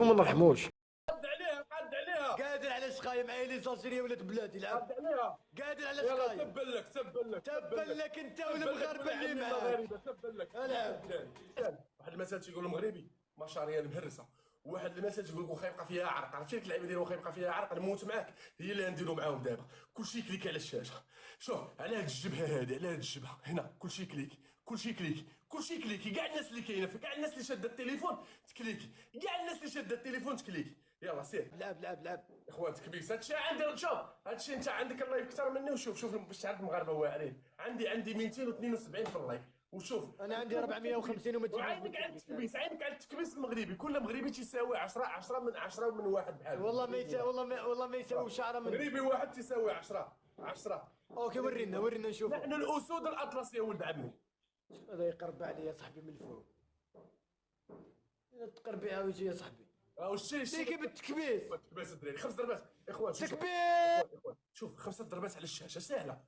وما نرحموش. قادر على سخايم معايا ليسانسيري ولاد بلادي لعب قاد عليها. قادر على يلا سخايم. تبل لك تبل لك تبا لك انت والمغاربه اللي معاك. المغاربه تبل لك. العب. واحد المثل تيقول المغربي ما شاريه المهرسه، واحد المثل تيقول واخا يبقى فيها عرق. عرفتي ديك اللعيبه ديال واخا يبقى فيها عرق نموت معاك، هي اللي غنديرو معاهم دابا. كلشي كليك على الشاشه. شوف على هاد الجبهه هادي، على هاد الجبهه هنا كلشي كليك، كلشي كليك، كلشي كليكي. كاع الناس اللي كاينه، كاع الناس اللي شاده التليفون تكليكي، كاع الناس اللي شاده التليفون تكليكي. يلا سير لعب لعب لعب. اخوان تكبيس. هادشي عندي. شوف هادشي انت عندك اللايف اكثر مني، وشوف باش تعرف المغاربه واعرين. عندي 272 في اللايف، وشوف انا عندي 450 و200. وعينك على التكبيس، عينك على التكبيس المغربي. كل مغربي تيساوي 10 من واحد بحال. والله ما يساوي، والله ما يساوي شعره من. مغربي واحد تيساوي 10. اوكي ورينا نشوف. نحن الاسود الاطلس يا ولد عمي. هذا يقرب علي يا صاحبي من الفوق. تقربي عاوتاني يا صاحبي. الشيء تيكي بالتكبيس. تكبيس الدراري 5 ضربات اخوان. تكبيس. شوف 5 ضربات على الشاشه سهله.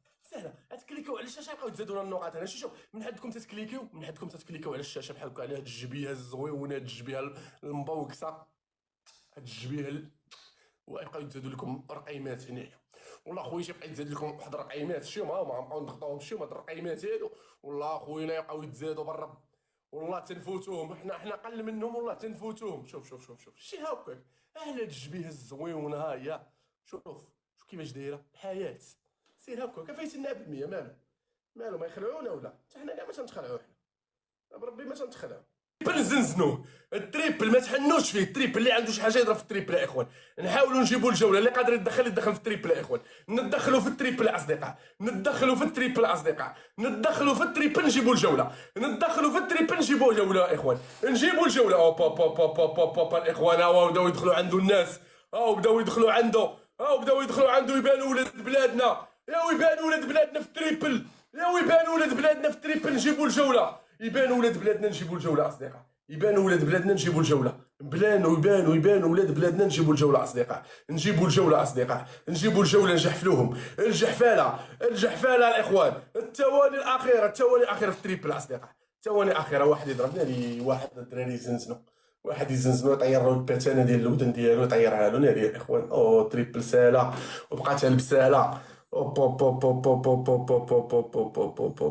تكليكيو على الشاشه يبقاو تزادوا لنا النقاط. هنا شوف من حدكم تتكليكيو على الشاشه بحال هكا، على هاد الجبيه الزويونه، هاد الجبيه المبوكسه، هاد الجبيه ويبقاو يتزادوا لكم رقيمات هنايا. والله خويا يبقى يتزاد لكم واحد الرقيمات. شي ما غنبقاو نضغطوهم، شي هاد الرقيمات هادو والله خوينا يبقاو يتزادوا بالرب. والله تنفوتوهم، حنا اقل منهم والله تنفوتوهم. شوف شي هاكاك هاد الجبيه الزويونه ها هي. شوف كيفاش دايره الحياه. سير هاكاك فايتنا بالمية. مالو ما يخلعونا ولا حتى حنا كاع ما تنتخلعو. حنا بربي ما تنتخلعو. نزنزنوه التريبل، ما تحنوش فيه التريبل. اللي عنده شي حاجه يضرب في التريبل يا اخوان. نحاولوا نجيبوا الجوله، اللي قادر يدخل في التريبل يا اخوان. ندخلوا في التريبل اصدقاء، ندخلوا في التريبل نجيبوا الجوله. ندخلوا في التريبل نجيبوا جوله يا اخوان. نجيبوا الجوله. اوبا الاخوان هاو بداو يدخلوا عنده الناس. بداو يدخلوا عنده يبانوا ولاد بلادنا. يبانوا ولاد بلادنا في التريبل. نجيبوا الجوله. يبانوا ولاد بلادنا نجيبوا الجوله اصدقاء. يبانوا ولاد بلادنا نجيبوا الجوله ولاد بلادنا نجيبوا الجوله اصدقاء. نجيبوا الجوله نجحفلوهم. الجحفاله الاخوان. الثواني الاخيره في التريبل اصدقاء. الثواني الاخيره. واحد يضربنا لي، واحد الدراري يزنزنو يطير له الباتانه ديال الودن ديالو، يطيرها له ناري الاخوان. تريبل ساله وبقات البساله.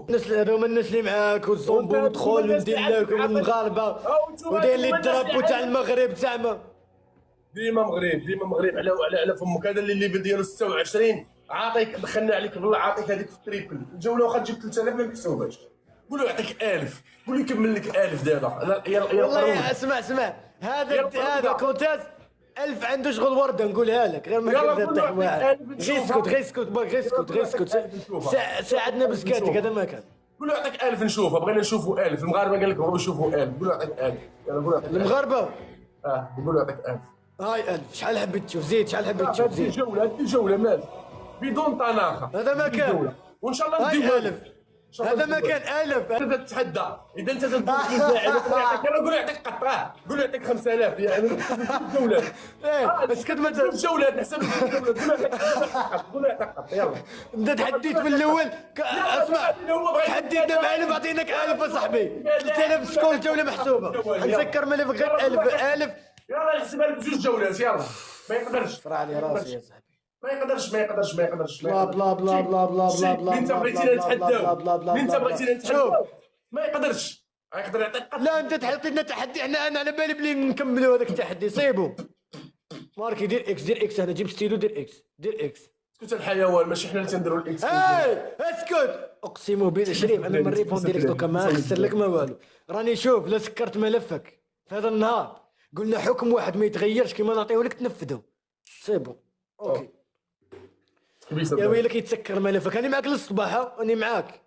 الناس هذوما الناس اللي معاك والزومبو ودخول وندير لكم المغاربه وداير لي الدرابو تاع المغرب زعما. ديما مغرب على فمك. هذا اللي الليفل ديالو 26 عاطيك، دخلنا عليك بالله. عاطيك هذيك في التريبل الجوله واخا تجيب 3000 ما محسوباش. قولوا يعطيك 1000، قول لي يكمل لك 1000 دابا. يلا والله اسمع هذا كونتاز 1000 عنده شغل ورده نقولها لك، غير ما كنت واحد. غير اسكت ساعدنا بسكاتك. هذا ما كان. قولوا يعطيك 1000 نشوفها. بغينا نشوفوا 1000. المغاربه قال لك بغاو يشوفوا 1000. قولوا يعطيك 1000. يلا قولوا يعطيك المغاربه. قولوا يعطيك 1000. هاي 1000. شحال حبيت تشوف؟ زيد شحال حبيت تشوف؟ زيد. الجوله مال بدون طناخه. هذا ما كان. وان شاء الله هاي نديروا 1000. هذا ما كان 1000. انت تتحدى اذا انت تدوز قول يعطيك قطعه. قول يعطيك 5000 يعني جولات. بس كنت ما جولات نحسب الجولات. قول يعطيك قط. يلا انت تحديت في الاول. اسمع تحدينا ب 1000 عطيناك 1000 صاحبي. 3000 سكول جوله محسوبه. نسكر ملفك غير 1000. يلا نحسبها لك بجوج جولات. يلا ما يقدرش. فرع علي راسي يا صاحبي. ما يقدرش. بلا بلا بلا بلا بلا بلا بلا. انت بغيتينا نتحداو. ما يقدرش. يقدر يعطيك قط. لا انت تحط لنا تحدي. انا على بالي بلي نكملوا هذاك التحدي. صيبوا ماركي. دير اكس. انا جيب ستيلو. دير اكس. اسكت الحيوان. ماشي حنا اللي تنديروا الاكس. اسكت. اقسم بالله شريف انا من ريبون ديريكت دوكا ما خسر لك ما والو. راني شوف لا سكرت ملفك في هذا النهار. قلنا حكم واحد ما يتغيرش كيما نعطيو لك تنفذه. صيبوا اوكي. يا ويلك يتسكر ملفك. راني معاك للصباح. راني معاك.